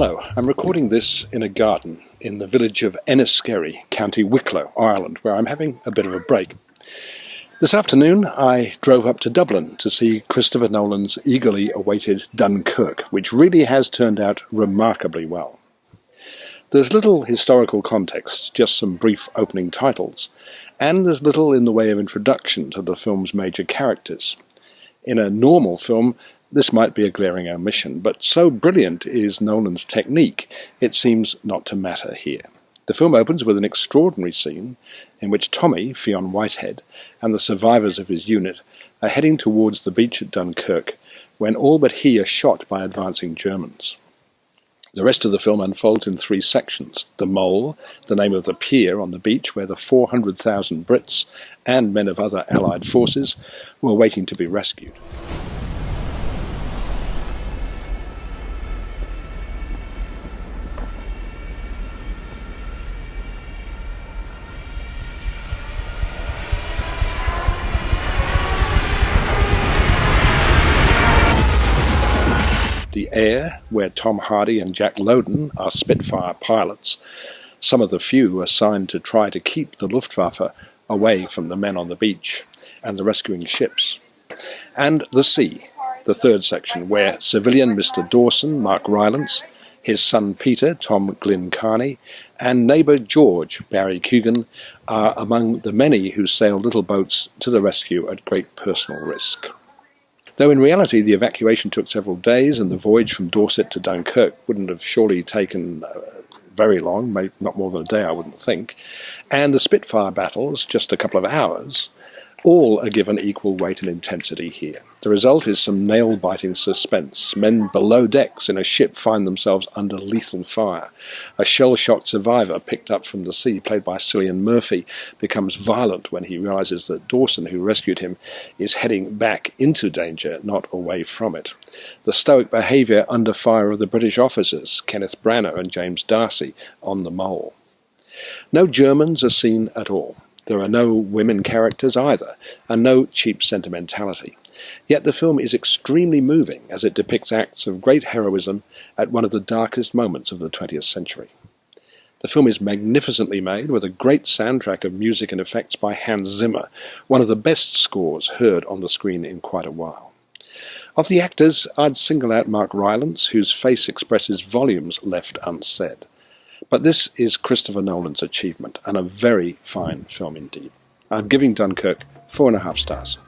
Hello, I'm recording this in a garden in the village of Enniskerry, County Wicklow, Ireland, where I'm having a bit of a break. This afternoon I drove up to Dublin to see Christopher Nolan's eagerly awaited Dunkirk, which really has turned out remarkably well. There's little historical context, just some brief opening titles, and there's little in the way of introduction to the film's major characters. In a normal film, this might be a glaring omission, but so brilliant is Nolan's technique, it seems not to matter here. The film opens with an extraordinary scene in which Tommy, Fionn Whitehead, and the survivors of his unit are heading towards the beach at Dunkirk when all but he are shot by advancing Germans. The rest of the film unfolds in three sections. The Mole, the name of the pier on the beach where the 400,000 Brits and men of other Allied forces were waiting to be rescued. The Air, where Tom Hardy and Jack Lowden are Spitfire pilots, some of the few assigned to try to keep the Luftwaffe away from the men on the beach and the rescuing ships. And the Sea, the third section, where civilian Mr. Dawson, Mark Rylance, his son Peter, Tom Glyn Carney, and neighbour George, Barry Coogan, are among the many who sail little boats to the rescue at great personal risk. Though in reality the evacuation took several days and the voyage from Dorset to Dunkirk wouldn't have surely taken very long, maybe not more than a day I wouldn't think, and the Spitfire battles just a couple of hours, all are given equal weight and intensity here. The result is some nail-biting suspense. Men below decks in a ship find themselves under lethal fire. A shell-shocked survivor picked up from the sea, played by Cillian Murphy, becomes violent when he realises that Dawson, who rescued him, is heading back into danger, not away from it. The stoic behaviour under fire of the British officers, Kenneth Branagh and James Darcy, on the Mole. No Germans are seen at all. There are no women characters either, and no cheap sentimentality. Yet the film is extremely moving as it depicts acts of great heroism at one of the darkest moments of the 20th century. The film is magnificently made with a great soundtrack of music and effects by Hans Zimmer, one of the best scores heard on the screen in quite a while. Of the actors, I'd single out Mark Rylance, whose face expresses volumes left unsaid. But this is Christopher Nolan's achievement, and a very fine film indeed. I'm giving Dunkirk 4.5 stars.